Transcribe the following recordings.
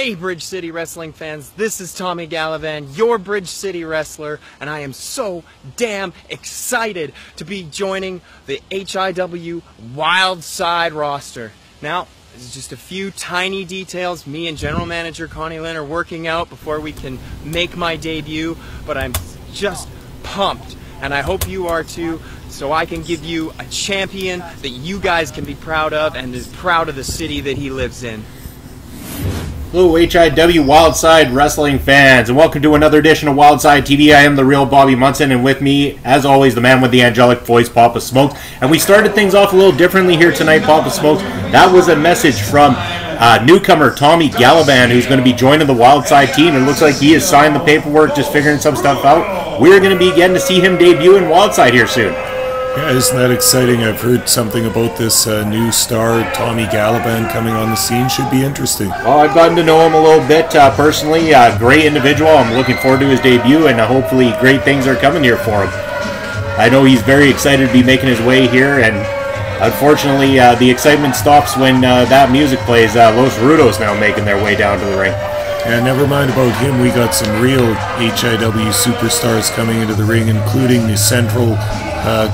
Hey Bridge City Wrestling fans, this is Tommy Gallivan, your Bridge City wrestler, and I am so damn excited to be joining the HIW Wildside roster. Now, this is just a few tiny details me and General Manager Connie Lynn are working out before we can make my debut, but I'm just pumped, and I hope you are too, so I can give you a champion that you guys can be proud of and is proud of the city that he lives in. Hello HIW Wildside Wrestling fans, and welcome to another edition of Wildside TV. I am the real Bobby Munson, and with me, as always, the man with the angelic voice, Papa Smokes. And we started things off a little differently here tonight, Papa Smokes. That was a message from newcomer Tommy Gallivan, who's going to be joining the Wildside team. It looks like he has signed the paperwork, just figuring some stuff out. We're going to be getting to see him debut in Wildside here soon. Yeah, isn't that exciting? I've heard something about this new star, Tommy Gallivan, coming on the scene. Should be interesting. Well, I've gotten to know him a little bit personally. Great individual. I'm looking forward to his debut, and hopefully great things are coming here for him. I know he's very excited to be making his way here, and unfortunately the excitement stops when that music plays. Los Rudos now making their way down to the ring. Yeah, never mind about him. We got some real HIW superstars coming into the ring, including the Central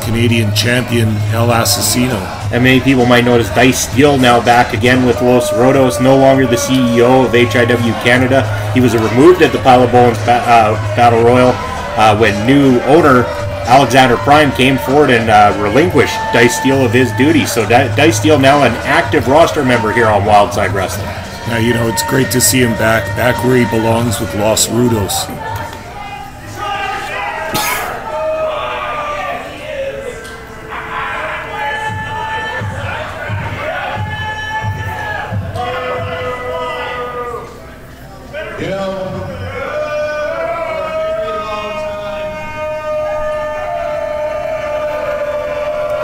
Canadian champion, El Asesino. And many people might notice Dice Steele now back again with Los Rudos, no longer the CEO of HIW Canada. He was removed at the Pile of Bones Battle Royal when new owner Alexander Prime came forward and relinquished Dice Steele of his duties. So Dice Steele now an active roster member here on Wildside Wrestling. Now, you know, it's great to see him back where he belongs with Los Rudos.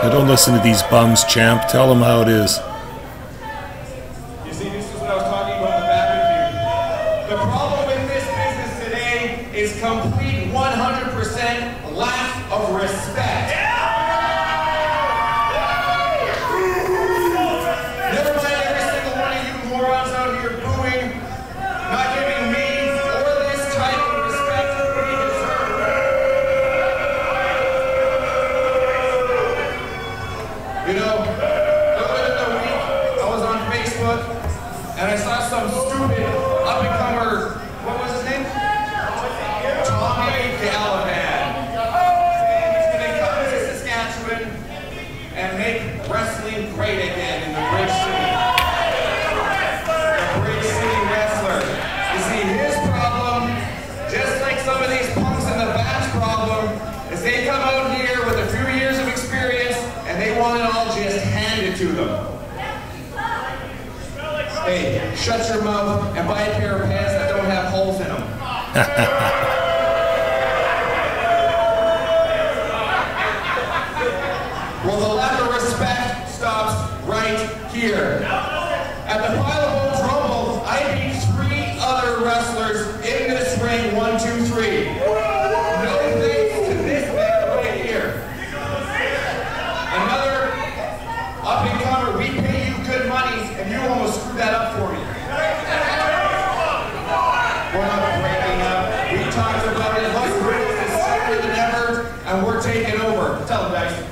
Now, don't listen to these bums, champ. Tell them how it is. Complete 100% lack of respect. Never mind every single one of you morons out here booing, not giving me or this type of respect we deserve. You know, earlier in the week, I was on Facebook and I saw some stupid up-and-comer, what was his name? Tommy Gallivan. He's going to come to Saskatchewan and make wrestling great again in the Bridge City. The Bridge City wrestler. You see, his problem, just like some of these punks in the Batch problem, is they come out here with a few years of experience and they want it all just handed to them. Hey, shut your mouth and buy a pair of pants that don't have holes in them. Well, the lack of respect stops right here. At the Pile of Bones Rumble, I beat 3 other wrestlers in this ring, 1, 2, 3. No thanks to this man right here. Another up-and-comer, we pay you good money, and you almost screwed that up for me. We're not breaking up. We talked about it. Los Rudos is stronger than ever, and we're taking over. Tell them, guys.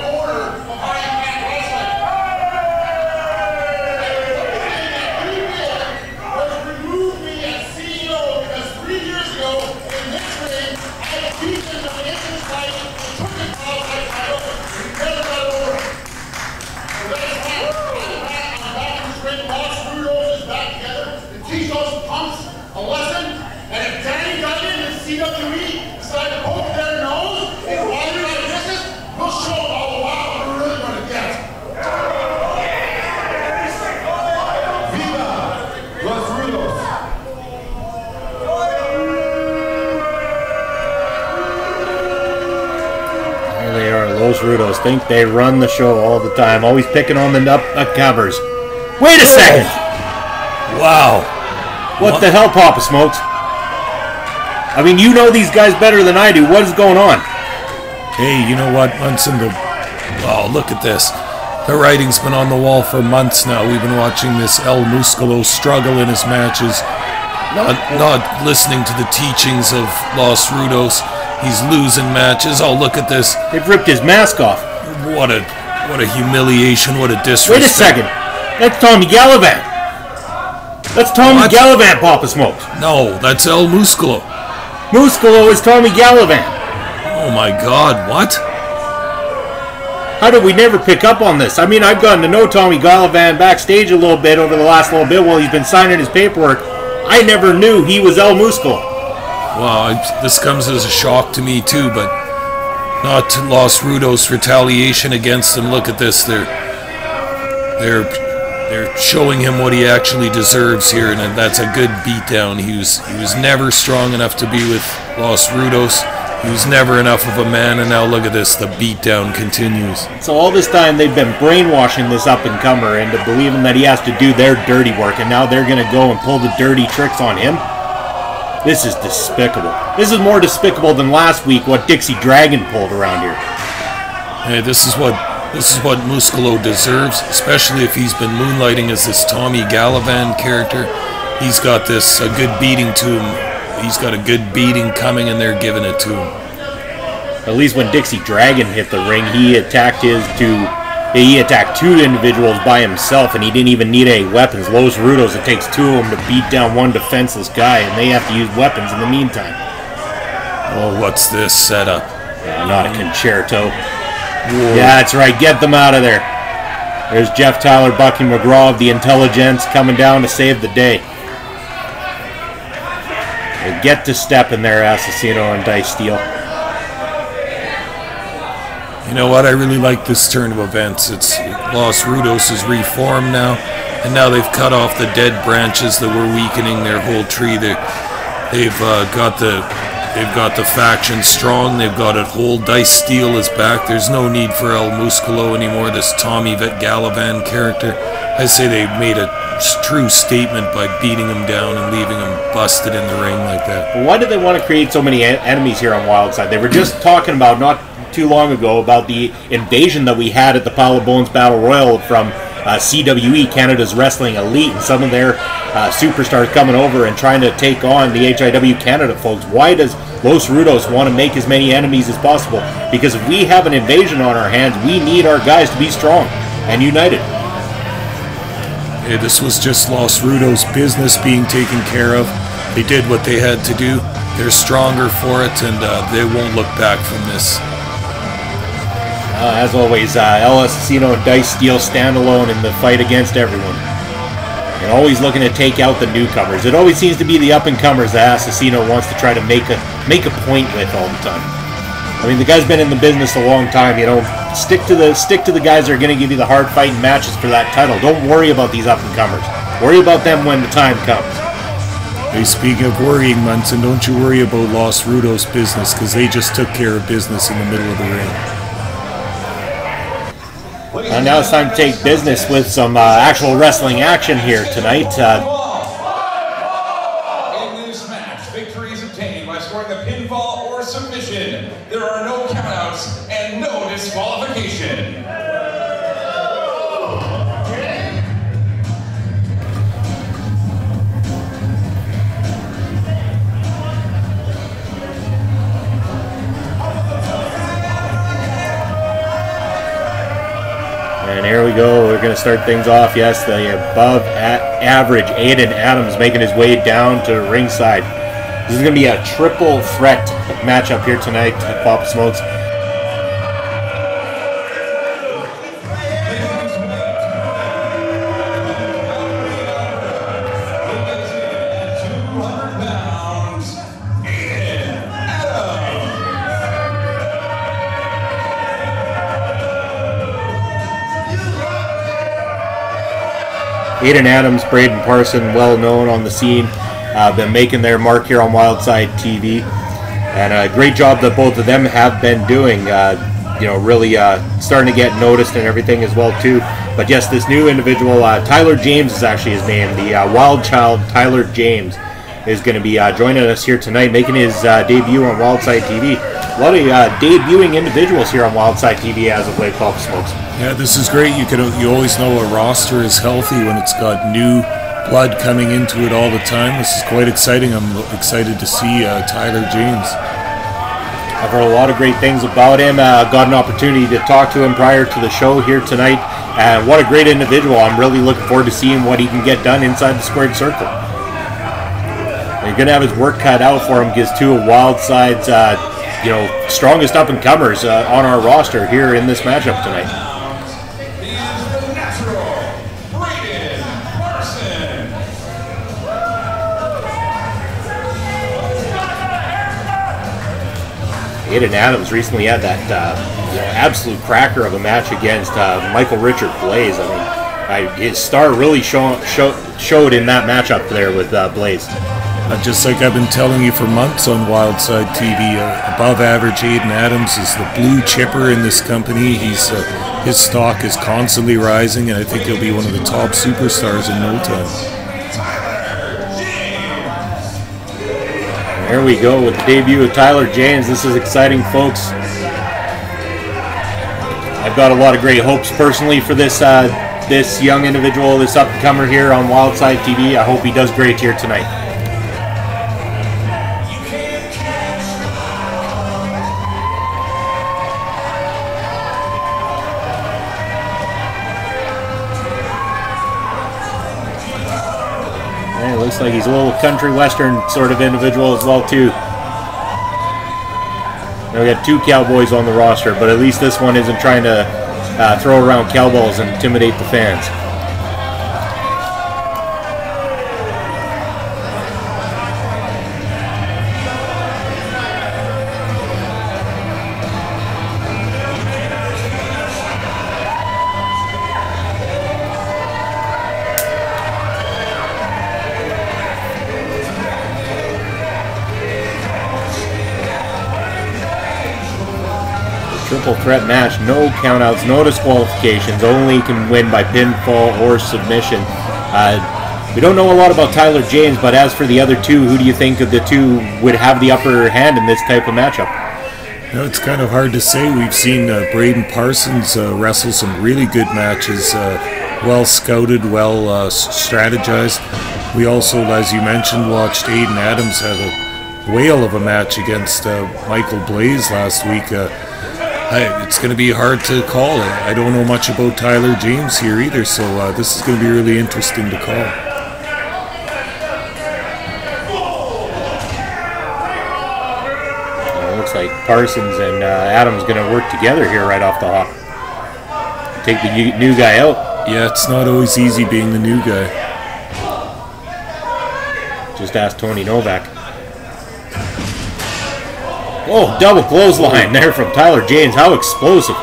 Order they are. Los Rudos think they run the show all the time, always picking on the upcomers. Wait a second! Wow. What the hell, Papa Smokes? I mean, you know these guys better than I do. What is going on? Hey, you know what, Munson? Oh, look at this. The writing's been on the wall for months now. We've been watching this El Musculo struggle in his matches, not listening to the teachings of Los Rudos. He's losing matches. Oh, look at this. They've ripped his mask off. What a humiliation. What a disrespect. Wait a second. That's Tommy Gallivan. That's Tommy Gallivan, Papa Smokes. No, that's El Musculo. Musculo is Tommy Gallivan. Oh my God, what? How did we never pick up on this? I mean, I've gotten to know Tommy Gallivan backstage a little bit over the last little bit while he's been signing his paperwork. I never knew he was El Musculo. Well, this comes as a shock to me too, but not to Los Rudos' retaliation against him. Look at this. They're showing him what he actually deserves here, and that's a good beatdown. He was never strong enough to be with Los Rudos. He was never enough of a man, and now look at this. The beatdown continues. So all this time they've been brainwashing this up-and-comer into believing that he has to do their dirty work, and now they're going to go and pull the dirty tricks on him? This is despicable. This is more despicable than last week what Dixie Dragon pulled around here. Hey, this is what Musculo deserves, especially if he's been moonlighting as this Tommy Gallivan character. He's got a good beating to him. He's got a good beating coming, and they're giving it to him. At least when Dixie Dragon hit the ring, he attacked two individuals by himself, and he didn't even need any weapons. Los Rudos, it takes two of them to beat down one defenseless guy, and they have to use weapons in the meantime. Oh, what's this setup? Not a concerto. Whoa. Yeah, that's right. Get them out of there. There's Jeff Tyler, Bucky McGraw of the Intelligence coming down to save the day. They get to step in there, Assassino and Dice Steel. You know what? I really like this turn of events. It's Los Rudos is reformed now, and now they've cut off the dead branches that were weakening their whole tree. They've got the faction strong. They've got it whole. Dice Steel is back. There's no need for El Musculo anymore, this Tommy Gallivan character. I say they made a true statement by beating him down and leaving him busted in the ring like that. Why do they want to create so many enemies here on Wildside? They were just talking about, not too long ago, about the invasion that we had at the Pile of Bones Battle Royal from CWE, Canada's Wrestling Elite, and some of their superstars coming over and trying to take on the HIW Canada folks. Why does Los Rudos want to make as many enemies as possible? Because if we have an invasion on our hands, we need our guys to be strong and united. Hey, this was just Los Rudos' business being taken care of. They did what they had to do. They're stronger for it, and they won't look back from this. As always, El Assassino and Dice Steel stand alone in the fight against everyone. And always looking to take out the newcomers. It always seems to be the up-and-comers that Assassino wants to try to make a point with all the time. I mean, the guy's been in the business a long time, you know. Stick to the guys that are going to give you the hard fighting matches for that title. Don't worry about these up-and-comers. Worry about them when the time comes. Hey, speaking of worrying, Munson, don't you worry about Los Rudos' business, because they just took care of business in the middle of the ring. And now it's time to take business with some actual wrestling action here tonight. In this match, victory is obtained by scoring a pinfall or submission. There are no countouts and no disqualification. And here we go. We're going to start things off. Yes, the above average Aiden Adams making his way down to ringside. This is going to be a triple threat matchup here tonight at Papa Smokes. Aiden Adams, Braydon Parsons, well known on the scene, been making their mark here on Wildside TV, and a great job that both of them have been doing. you know, really starting to get noticed and everything as well too. But yes, this new individual, Tyler James is actually his name. The Wild Child Tyler James is going to be joining us here tonight, making his debut on Wildside TV. A lot of debuting individuals here on Wildside TV as of late, Papa Smokes. Yeah, this is great. You always know a roster is healthy when it's got new blood coming into it all the time. This is quite exciting. I'm excited to see Tyler James. I've heard a lot of great things about him. Got an opportunity to talk to him prior to the show here tonight. What a great individual. I'm really looking forward to seeing what he can get done inside the squared circle. You're going to have his work cut out for him because two of Wildside's you know, strongest up-and-comers on our roster here in this matchup tonight. He is the natural, Braydon Parsons. Aiden Adams recently had that you know, absolute cracker of a match against Michael Richard Blaze. I mean, his star really showed in that matchup there with Blaze. Just like I've been telling you for months on Wildside TV, above average Aiden Adams is the blue chipper in this company. His stock is constantly rising, and I think he'll be one of the top superstars in no time. There we go with the debut of Tyler James. This is exciting, folks. I've got a lot of great hopes personally for this this young individual, this up-and-comer here on Wildside TV. I hope he does great here tonight. Looks like he's a little country western sort of individual as well too. Now we got two cowboys on the roster, but at least this one isn't trying to throw around cowballs and intimidate the fans. Triple threat match, no countouts, no disqualifications, only can win by pinfall or submission. We don't know a lot about Tyler James, but as for the other two, who do you think of the two would have the upper hand in this type of matchup? You know, it's kind of hard to say. We've seen Braydon Parsons wrestle some really good matches, well scouted, well strategized. We also, as you mentioned, watched Aiden Adams have a whale of a match against Michael Blaze last week. It's going to be hard to call. I don't know much about Tyler James here either, so this is going to be really interesting to call. Looks like Parsons and Adams going to work together here right off the hop. Take the new guy out. Yeah, it's not always easy being the new guy. Just ask Tony Novak. Oh, double clothesline there from Tyler James. How explosive.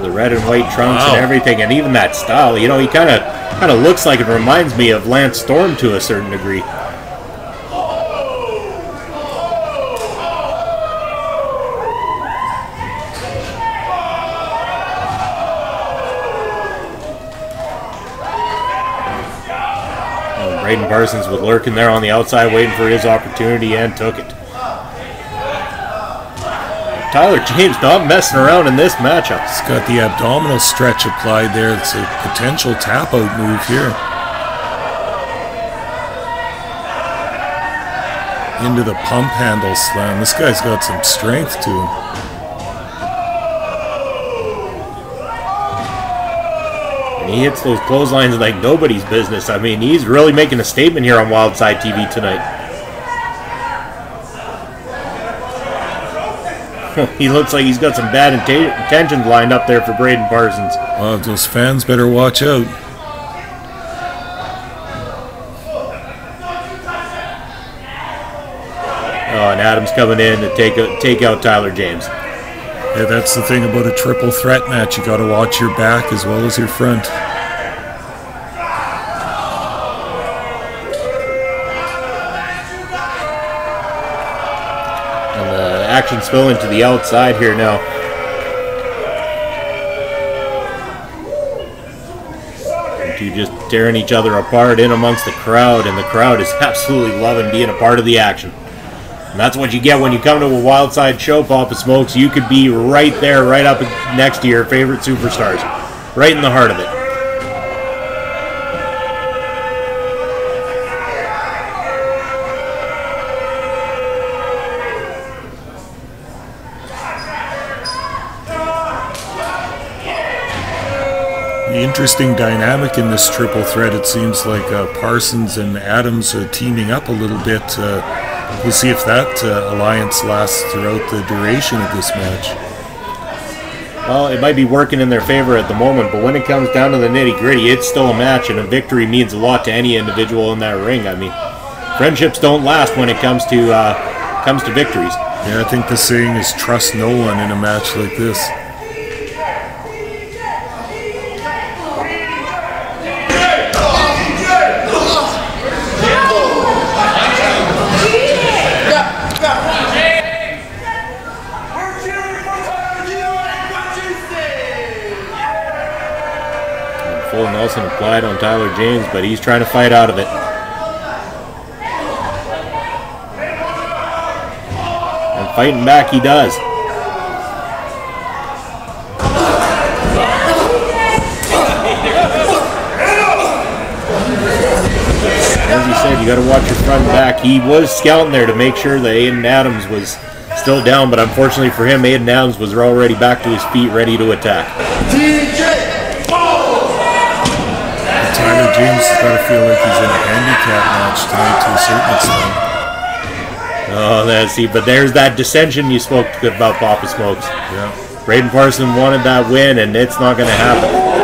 The red and white trunks and everything, and even that style. You know, he kind of looks like it reminds me of Lance Storm to a certain degree. Braydon Parsons was lurking there on the outside, waiting for his opportunity, and took it. Tyler James not messing around in this matchup. He's got the abdominal stretch applied there. It's a potential tap-out move here. Into the pump handle slam. This guy's got some strength to him. He hits those clotheslines like nobody's business. I mean, he's really making a statement here on Wildside TV tonight. He looks like he's got some bad intentions lined up there for Braydon Parsons. Oh, those fans better watch out. Oh, and Adams coming in to take out Tyler James. Yeah, that's the thing about a triple threat match. You got to watch your back as well as your front. And the action spilling to the outside here now. The two just tearing each other apart in amongst the crowd, and the crowd is absolutely loving being a part of the action. And that's what you get when you come to a Wildside show, Papa Smokes. You could be right there, right up next to your favorite superstars. Right in the heart of it. The interesting dynamic in this triple threat, it seems like Parsons and Adams are teaming up a little bit. We'll see if that alliance lasts throughout the duration of this match. Well, it might be working in their favor at the moment, but when it comes down to the nitty-gritty, it's still a match, and a victory means a lot to any individual in that ring. I mean, friendships don't last when it comes to victories. Yeah, I think the saying is trust no one in a match like this. Full Nelson applied on Tyler James, but he's trying to fight out of it. And fighting back he does. As you said, you got to watch your front and back. He was scouting there to make sure that Aiden Adams was still down, but unfortunately for him, Aiden Adams was already back to his feet, ready to attack. Tyler James has got to feel like he's in a handicap match tonight to a certain extent. Oh, let's see, but there's that dissension you spoke about, Papa Smokes. Yeah. Braydon Parsons wanted that win, and it's not going to happen.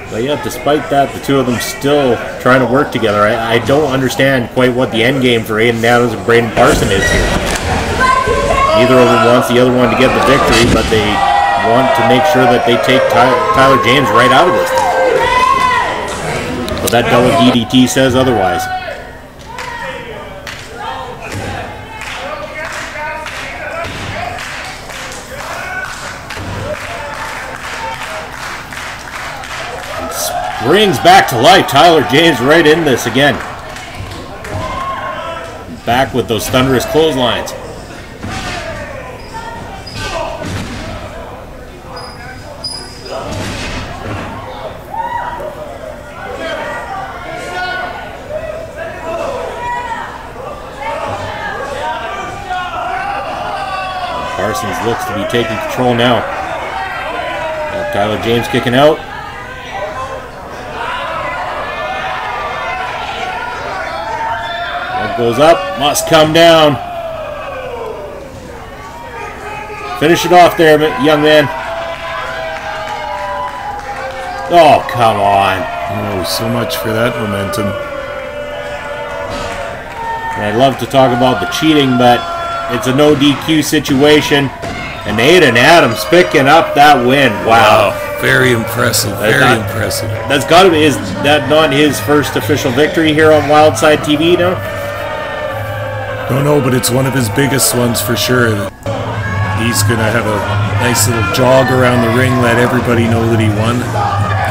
But yeah, despite that, the two of them still trying to work together. I don't understand quite what the end game for Aiden Adams and Braydon Parsons is here. Neither of them wants the other one to get the victory, but they want to make sure that they take Tyler James right out of this thing. But that double DDT says otherwise. Brings back to life Tyler James right in this again. Back with those thunderous clotheslines. Parsons looks to be taking control now. Got Tyler James kicking out. Goes up, must come down. Finish it off there, young man. Oh, come on. Oh, so much for that momentum. And I'd love to talk about the cheating, but it's a no DQ situation. And Aiden Adams picking up that win. Wow. Very impressive. Very impressive. That's got to be, is that not his first official victory here on Wildside TV now? Don't know, but it's one of his biggest ones for sure. He's going to have a nice little jog around the ring, let everybody know that he won.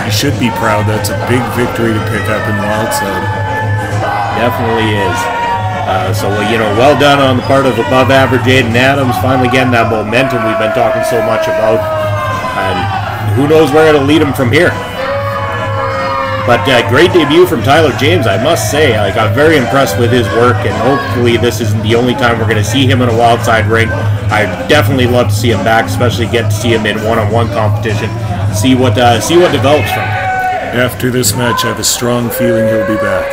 He should be proud. That's a big victory to pick up in Wildside. Definitely is. So, you know, well done on the part of above average Aiden Adams, finally getting that momentum we've been talking so much about. And who knows where it'll lead him from here. But great debut from Tyler James, I must say. I got very impressed with his work, and hopefully this isn't the only time we're going to see him in a Wildside ring. I'd definitely love to see him back, especially get to see him in one-on-one competition. See what develops from him. After this match, I have a strong feeling he'll be back.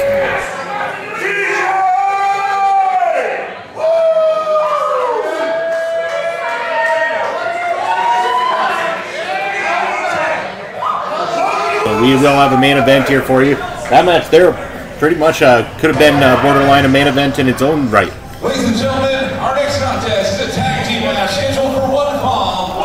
we will have a main event here for you. That match there pretty much could have been borderline a main event in its own right. Ladies and gentlemen, our next contest is a tag team match scheduled for one fall.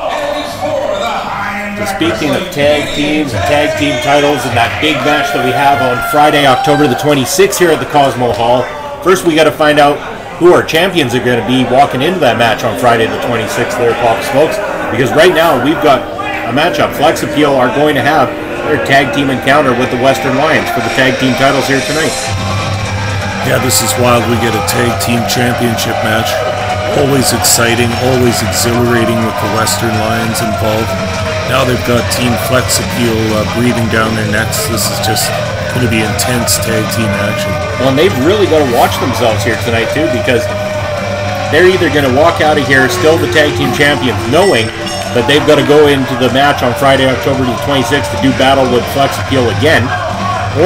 And it's for the So speaking of tag teams and tag team titles and that big match that we have on Friday, October the 26th here at the Cosmo Hall, first we got to find out who our champions are going to be walking into that match on Friday the 26th there at Papa Smokes. Because right now we've got a matchup. Flex Appeal are going to have their tag team encounter with the Western Lions for the tag team titles here tonight. Yeah, this is wild. We get a tag team championship match. Always exciting, always exhilarating with the Western Lions involved. Now they've got Team Flex Appeal breathing down their necks. This is just going to be intense tag team action. Well, and they've really got to watch themselves here tonight too, because they're either going to walk out of here still the tag team champions, knowing that they've got to go into the match on Friday, October the 26th to do battle with Flex Appeal again,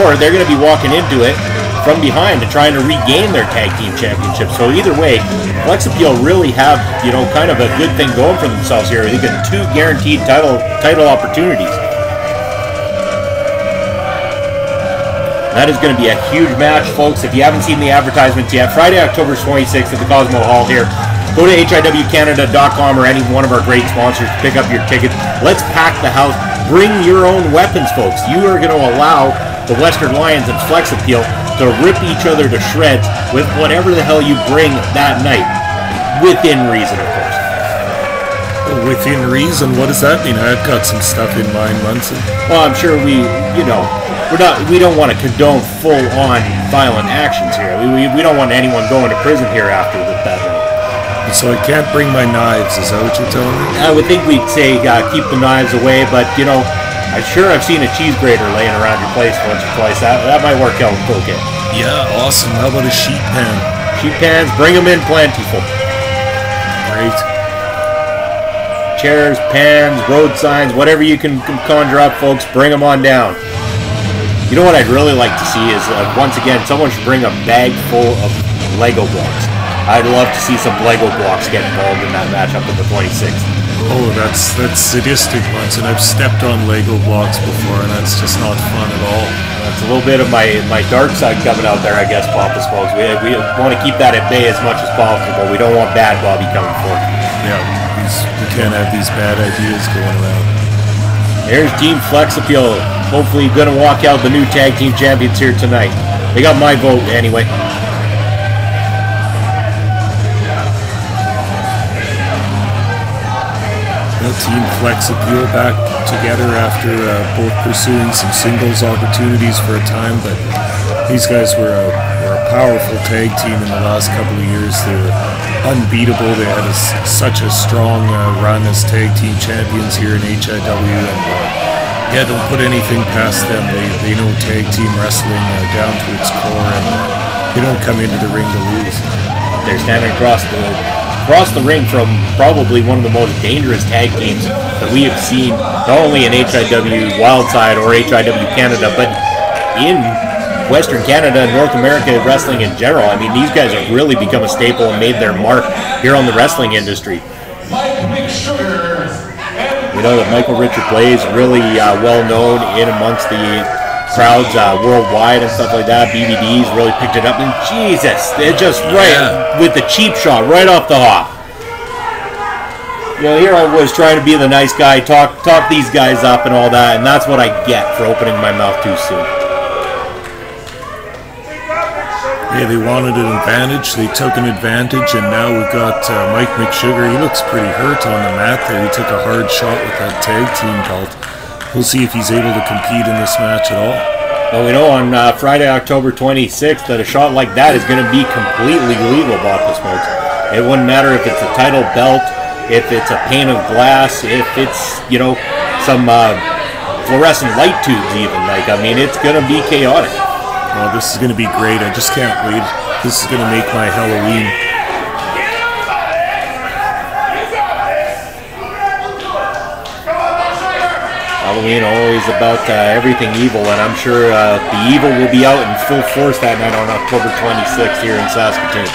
or they're going to be walking into it from behind and trying to regain their tag team championship. So either way, Flex Appeal really have, you know, kind of a good thing going for themselves here. They've got 2 guaranteed title opportunities. That is going to be a huge match, folks. If you haven't seen the advertisements yet, Friday, October 26th at the Cosmo Hall here. Go to hiwcanada.com or any one of our great sponsors to pick up your tickets. Let's pack the house. Bring your own weapons, folks. You are going to allow the Western Lions and Flex Appeal to rip each other to shreds with whatever the hell you bring that night. Within reason, of course. Within reason? What does that mean? I've got some stuff in mind, Munson. Well, I'm sure we don't want to condone full-on violent actions here. We don't want anyone going to prison here after that night. So I can't bring my knives, is that what you're telling me? I would think we'd say keep the knives away, but, you know, I'm sure I've seen a cheese grater laying around your place once or twice. That might work out okay. Yeah, awesome. How about a sheet pan? Sheet pans, bring them in plentiful. Great. Chairs, pans, road signs, whatever you can conjure up, folks, bring them on down. You know what I'd really like to see is, once again, someone should bring a bag full of Lego blocks. I'd love to see some Lego blocks get involved in that matchup on the 26th. Oh, that's sadistic, Munson. I've stepped on Lego blocks before, and that's just not fun at all. That's a little bit of my dark side coming out there, I guess, Papa Smokes. We want to keep that at bay as much as possible. We don't want bad Bobby coming forward. Yeah, we can't have these bad ideas going around. There's Team Flex Appeal. Hopefully going to walk out the new tag team champions here tonight. They got my vote anyway. Team Flex Appeal back together after both pursuing some singles opportunities for a time, but these guys were a powerful tag team in the last couple of years. They were unbeatable. They had such a strong run as tag team champions here in HIW, and yeah, don't put anything past them. They know tag team wrestling down to its core, and they don't come into the ring to lose. They're standing across the ring from probably one of the most dangerous tag teams that we have seen, not only in HIW Wildside or HIW Canada, but in Western Canada and North America wrestling in general. I mean, these guys have really become a staple and made their mark here on the wrestling industry. We know that Michael Richard Blaze is really well known in amongst the crowds worldwide and stuff like that. BBD's really picked it up, and Jesus, they're just right with the cheap shot right off the hop. You know, here I was trying to be the nice guy, talk these guys up and all that, and that's what I get for opening my mouth too soon. Yeah, they wanted an advantage, they took an advantage, and now we've got Mike McSugar. He looks pretty hurt on the mat there. He took a hard shot with that tag team belt. We'll see if he's able to compete in this match at all. Well, we know on Friday, October 26th, that a shot like that is going to be completely legal, Papa Smokes. It wouldn't matter if it's a title belt, if it's a pane of glass, if it's, you know, some fluorescent light tubes even. Like, I mean, it's going to be chaotic. Well, this is going to be great. I just can't wait. This is going to make my Halloween. Halloween always about everything evil, and I'm sure the evil will be out in full force that night on October 26th here in Saskatoon.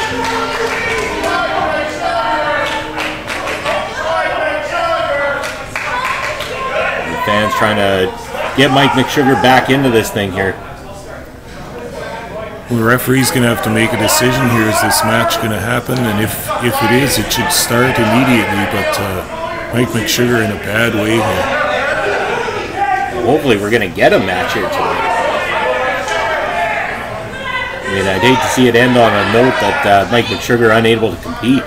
The fans trying to get Mike McSugar back into this thing here. Well, the referee's going to have to make a decision here. Is this match going to happen? And if it is, it should start immediately. But Mike McSugar in a bad way here. Hopefully we're going to get a match here tonight. I mean, I'd hate to see it end on a note that Mike McSugar unable to compete.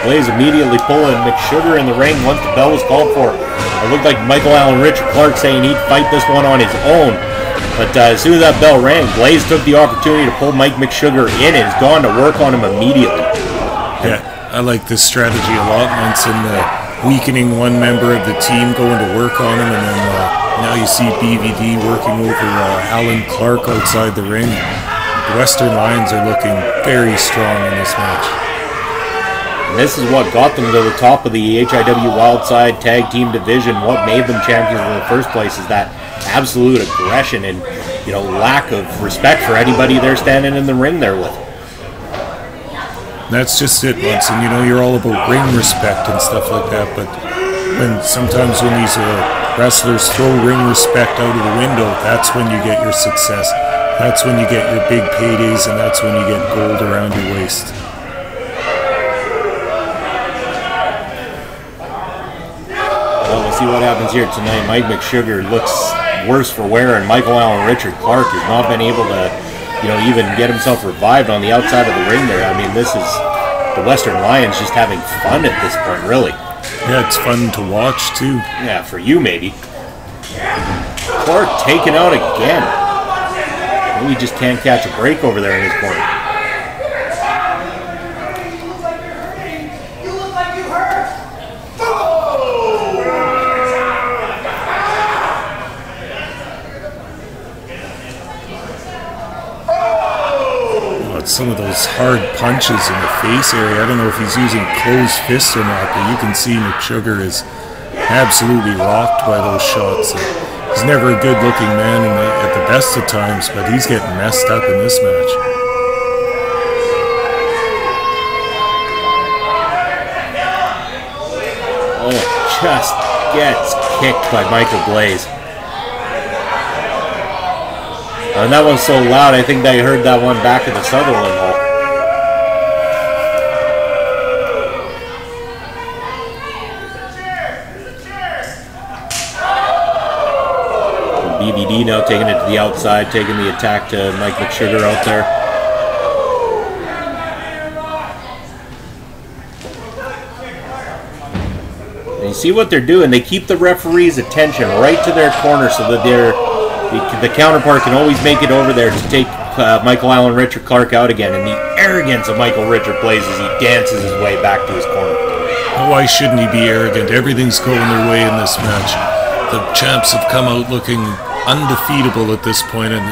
Blaze immediately pulling McSugar in the ring once the bell was called for. It looked like Michael Allen Richard Clark saying he'd fight this one on his own. But as soon as that bell rang, Blaze took the opportunity to pull Mike McSugar in and has gone to work on him immediately. Yeah, I like this strategy a lot. Munson weakening one member of the team, going to work on him, and then now you see BVD working over Alan Clark outside the ring. The Western Lions are looking very strong in this match. And this is what got them to the top of the HIW Wildside Tag Team Division. What made them champions in the first place is that absolute aggression and, you know, lack of respect for anybody they're standing in the ring there with. That's just it, Munson. You know, you're all about ring respect and stuff like that, but sometimes when these wrestlers throw ring respect out of the window, that's when you get your success. That's when you get your big paydays, and that's when you get gold around your waist. Well, we'll see what happens here tonight. Mike McSugar looks worse for wear, and Michael Allen Richard Clark has not been able to, you know, even get himself revived on the outside of the ring there. I mean, this is the Western Lions just having fun at this point, really. Yeah, it's fun to watch, too. Yeah, for you, maybe. Clark taken out again. Maybe he just can't catch a break over there in his corner. Some of those hard punches in the face area. I don't know if he's using closed fists or not, but you can see McSugar is absolutely rocked by those shots. He's never a good-looking man at the best of times, but he's getting messed up in this match. Oh, just gets kicked by Michael Blaze. And that one's so loud, I think they heard that one back at the Sutherland Hall. BVD now taking it to the outside, taking the attack to Mike McSugar out there. And you see what they're doing? They keep the referee's attention right to their corner so that the counterpart can always make it over there to take Michael Allen Richard Clark out again. And the arrogance of Michael Richard Blaze as he dances his way back to his corner. Why shouldn't he be arrogant? Everything's going their way in this match. The champs have come out looking undefeatable at this point, and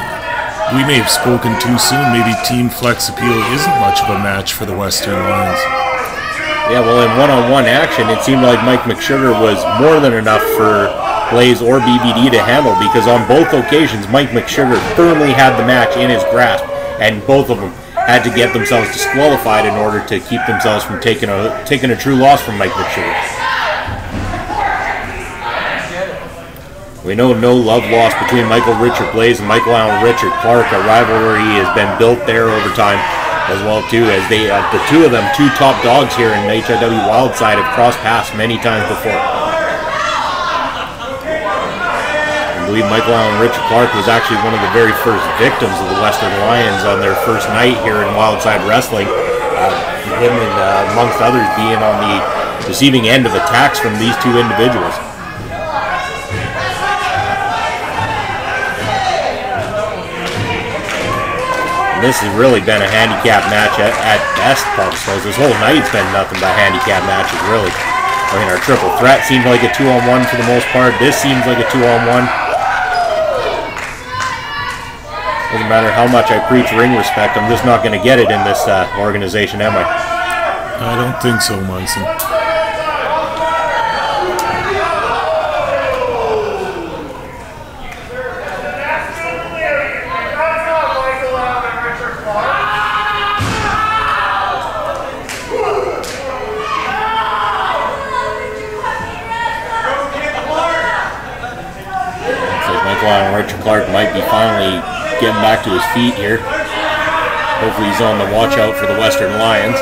we may have spoken too soon. Maybe Team Flex Appeal isn't much of a match for the Western Lions. Yeah, well, in one-on-one action, it seemed like Mike McSugar was more than enough for Blaze or BVD to handle, because on both occasions Mike McSugar firmly had the match in his grasp, and both of them had to get themselves disqualified in order to keep themselves from taking a true loss from Mike McSugar. We know no love lost between Michael Richard Blaze and Michael Allen Richard Clark. A rivalry has been built there over time as well too, as they the two of them, two top dogs here in HIW Wildside, have crossed paths many times before. I believe Michael Allen Richard Clark was actually one of the very first victims of the Western Lions on their first night here in Wildside Wrestling. Him and amongst others being on the receiving end of attacks from these two individuals. And this has really been a handicap match at best, Papa Smokes. This whole night's been nothing but handicap matches, really. I mean, our triple threat seemed like a 2-on-1 for the most part. This seems like a 2-on-1. Doesn't matter how much I preach ring respect, I'm just not going to get it in this organization, am I? I don't think so, Munson. Richard Clark might be finally getting back to his feet here. Hopefully he's on the watch out for the Western Lions.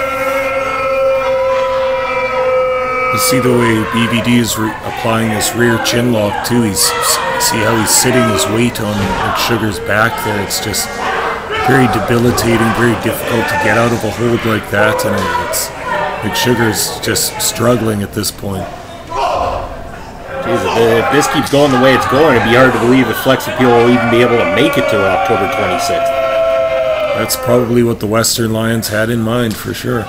You see the way BVD is applying this rear chin lock too. See how he's sitting his weight on McSugar's back there. It's just very debilitating, very difficult to get out of a hold like that, and McSugar's just struggling at this point. Jesus, if this keeps going the way it's going, it'd be hard to believe if Flex Appeal will even be able to make it to October 26th. That's probably what the Western Lions had in mind, for sure.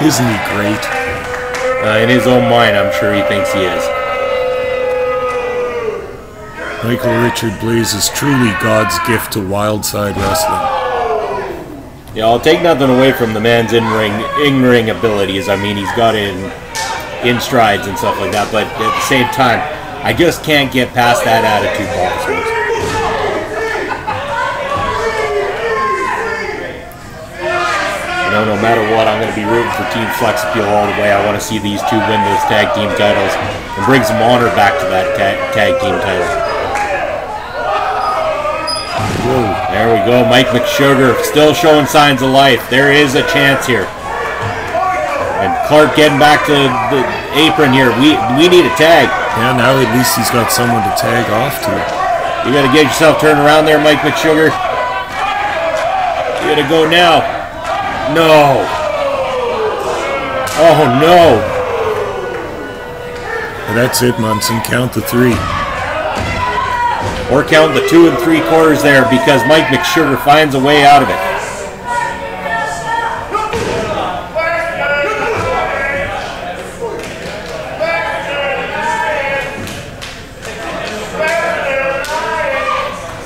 Isn't he great? In his own mind, I'm sure he thinks he is. Michael Richard Blaze is truly God's gift to Wildside Wrestling. Yeah, I'll take nothing away from the man's in-ring abilities. I mean, he's got it in strides and stuff like that, but at the same time, I just can't get past that attitude, Papa Smokes. No matter what, I'm going to be rooting for Team Flex Appeal all the way. I want to see these two win those tag team titles and bring some honor back to that tag team title. Whoa, there we go. Mike McSugar still showing signs of life. There is a chance here. And Clark getting back to the apron here. We need a tag. Yeah, now at least he's got someone to tag off to. You got to get yourself turned around there, Mike McSugar. You got to go now. No. Oh, no. That's it, Munson. Count the 3. Or count the 2 3/4 there, because Mike McSugar finds a way out of it.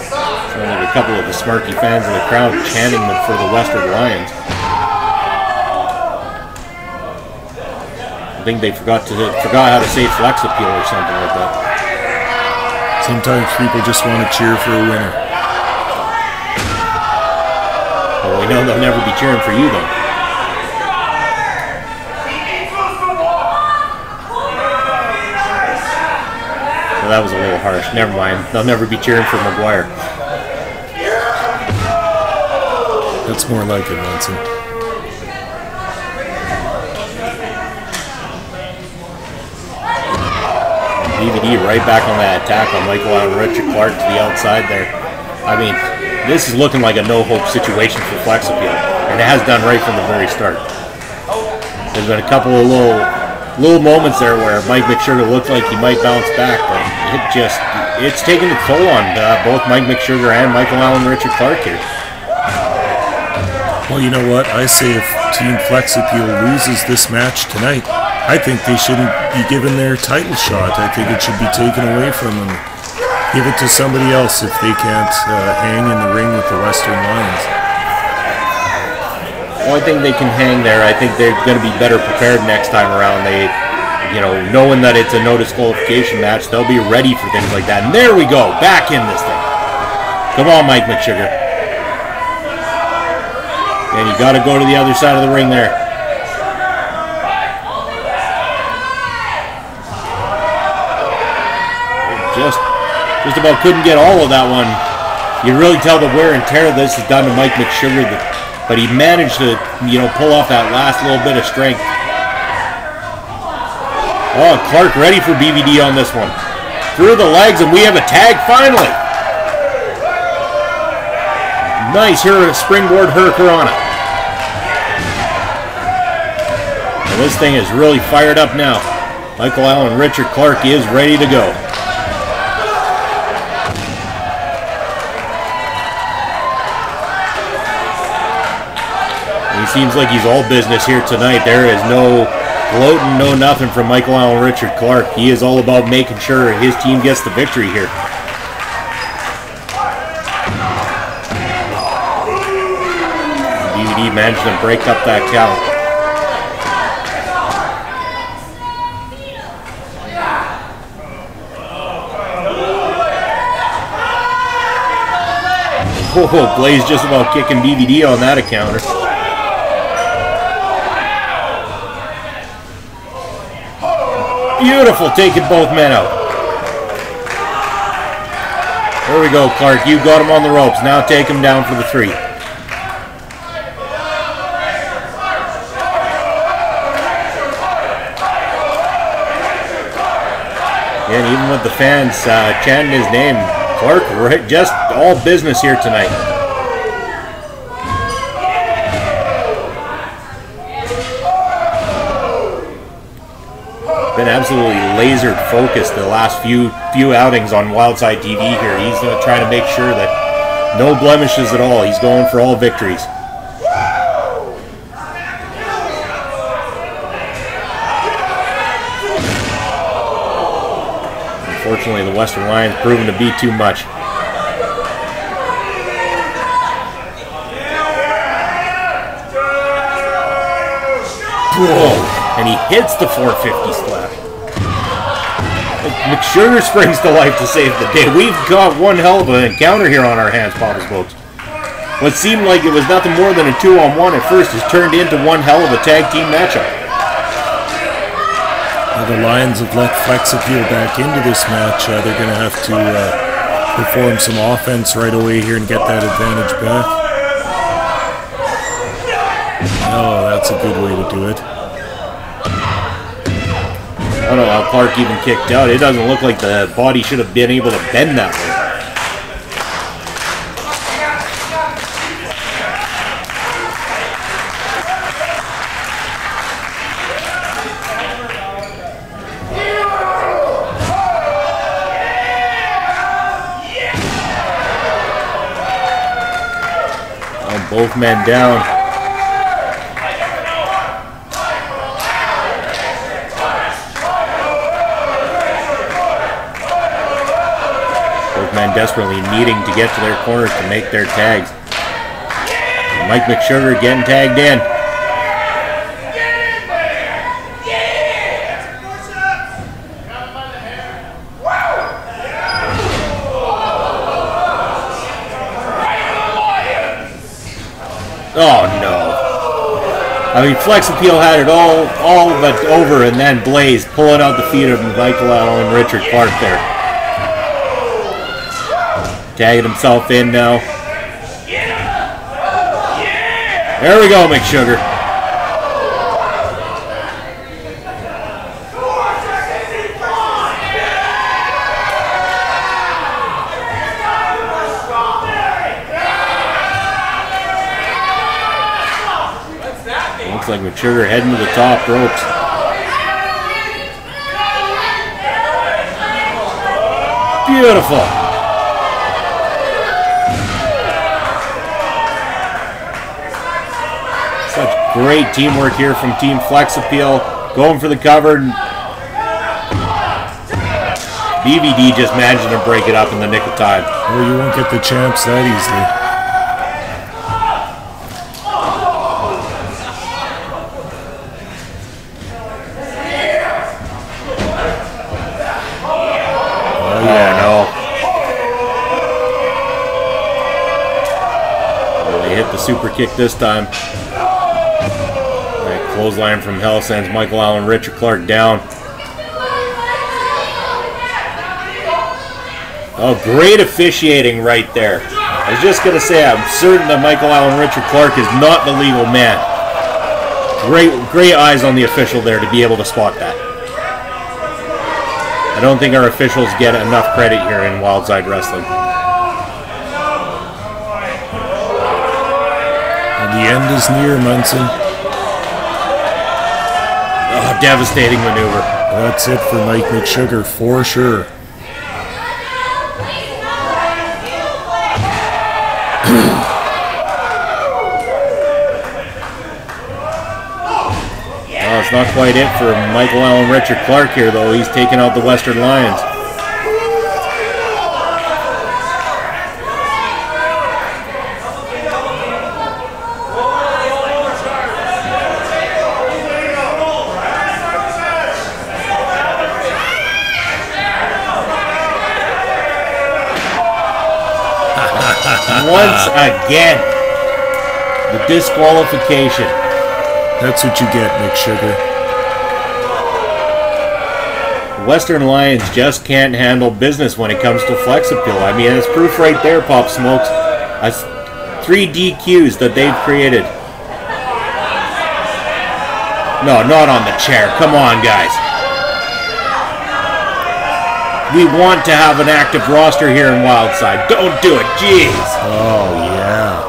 Sounds like a couple of the Smarky fans in the crowd chanting for the Western Lions. I think they forgot how to say Flex Appeal or something like that. Sometimes people just want to cheer for a winner. Well, we know they'll never be cheering for you, though. Well, that was a little harsh. Never mind. They'll never be cheering for McGuire. That's more like it, Munson. DVD right back on that attack on Michael and Richard Clark to the outside there. I mean, this is looking like a no-hope situation for Flex Appeal, and it has done right from the very start. There's been a couple of little moments there where Mike McSugar looked like he might bounce back, but it's taken a toll on both Mike McSugar and Michael Allen Richard Clark here. Well, you know what? I say if Team Flex Appeal loses this match tonight, I think they shouldn't be given their title shot. I think it should be taken away from them. Give it to somebody else if they can't hang in the ring with the Western Lions. Well, I think they can hang there. I think they're going to be better prepared next time around. They, knowing that it's a no disqualification match, they'll be ready for things like that. And there we go, back in this thing. Come on, Mike McSugar. And you got to go to the other side of the ring there. Just about couldn't get all of that one. You really tell the wear and tear this has done to Mike McSugar, but he managed to, pull off that last little bit of strength. Oh, Clark ready for BVD on this one. Through the legs, and we have a tag finally. Nice springboard hurricanrana. And this thing is really fired up now. Michael Allen Richard Clark is ready to go. He seems like he's all business here tonight. There is no gloating, no nothing from Michael Allen Richard Clark. He is all about making sure his team gets the victory here. DVD managed to break up that count. Oh, Blaze just about kicking DVD on that encounter. Beautiful, taking both men out. There we go, Clark. You got him on the ropes. Now take him down for the 3. And even with the fans chanting his name, Clark just all business here tonight. Been absolutely laser focused the last few outings on Wildside TV here. He's trying to make sure that no blemishes at all. He's going for all victories. Unfortunately, the Western Lions proven to be too much. Whoa. And he hits the 450 slap. McSugar springs to life to save the day. We've got one hell of an encounter here on our hands, Papa Smokes. What seemed like it was nothing more than a 2-on-1 at first has turned into one hell of a tag team matchup. The Lions have let Flex appeal back into this match. They're going to have to perform some offense right away here and get that advantage back. Oh, that's a good way to do it. I don't know how Clark even kicked out. It doesn't look like the body should have been able to bend that way. Both men down. Both men desperately needing to get to their corners to make their tags. Mike McSugar getting tagged in. Oh no. I mean, Flex Appeal had it all but over, and then Blaze pulling out the feet of Michael Allen Richard Clark there. Tagging himself in now. There we go, McSugar. Looks like McSugar heading to the top ropes. Beautiful. Such great teamwork here from Team Flex Appeal. Going for the cover. BVD just managing to break it up in the nick of time. Well, you won't get the champs that easily. Super kick this time. That clothesline from hell sends Michael Allen Richard Clark down. Oh, great officiating right there. I was just going to say, I'm certain that Michael Allen Richard Clark is not the legal man. Great eyes on the official there to be able to spot that. I don't think our officials get enough credit here in Wildside Wrestling. The end is near, Munson. Oh, devastating maneuver. That's it for Mike McSugar for sure. It's not quite it for Michael Allen Richard Clark here, though. He's taking out the Western Lions. Once again, the disqualification. That's what you get, McSugar. Western Lions just can't handle business when it comes to flex appeal. I mean, it's proof right there, Pop Smokes. That's 3 DQs that they've created. No, not on the chair. Come on, guys. We want to have an active roster here in Wildside. Don't do it, jeez. Oh, yeah.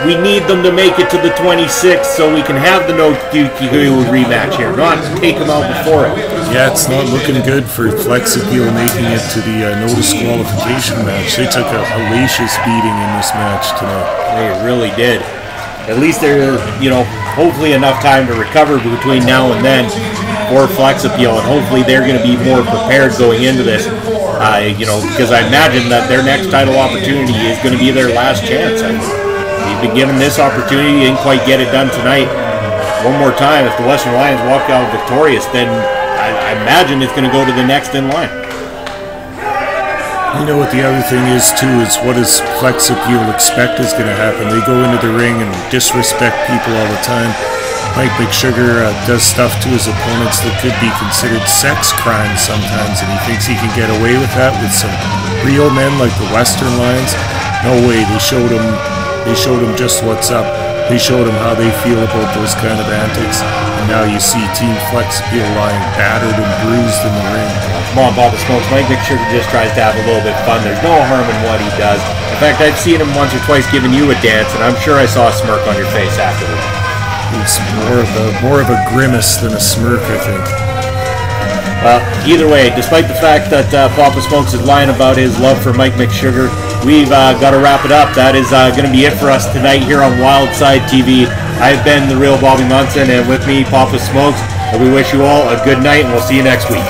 We need them to make it to the 26th so we can have the no DQ rematch here, not take them out before it. Yeah, it's not looking good for Flex Appeal making it to the no disqualification match. They took a hellacious beating in this match tonight. They really did. At least there's, hopefully enough time to recover between now and then for Flex Appeal, and hopefully they're going to be more prepared going into this, because I imagine that their next title opportunity is going to be their last chance. They've been given this opportunity, didn't quite get it done tonight. One more time, if the Western Lions walk out victorious, then I imagine it's going to go to the next in line. You know what the other thing is, too, is what does Flex Appeal expect is going to happen? They go into the ring and disrespect people all the time. Mike McSugar does stuff to his opponents that could be considered sex crimes sometimes, and he thinks he can get away with that with some real men like the Western Lions. No way. They showed him just what's up. They showed him how they feel about those kind of antics, and now you see Team Flex Appeal lying battered and bruised in the ring. Come on, Papa Smokes. Mike McSugar just tries to have a little bit of fun. There's no harm in what he does. In fact, I've seen him once or twice giving you a dance, and I'm sure I saw a smirk on your face afterwards. It's more of a grimace than a smirk, I think. Either way, despite the fact that Papa Smokes is lying about his love for Mike McSugar, we've got to wrap it up. That is going to be it for us tonight here on Wildside TV. I've been the real Bobby Munson, and with me, Papa Smokes. And we wish you all a good night, and we'll see you next week.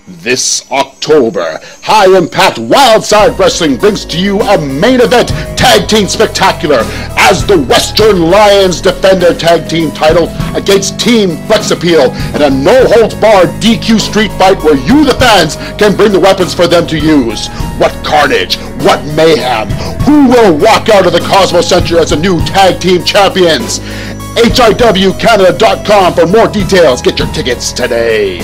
This October, High Impact Wildside Wrestling brings to you a main event tag team spectacular as the Western Lions defend their tag team title against Team Flex Appeal in a no-holds-barred DQ street fight where you, the fans, can bring the weapons for them to use. What carnage, what mayhem, who will walk out of the Cosmos Center as the new tag team champions? HIWCanada.com for more details. Get your tickets today.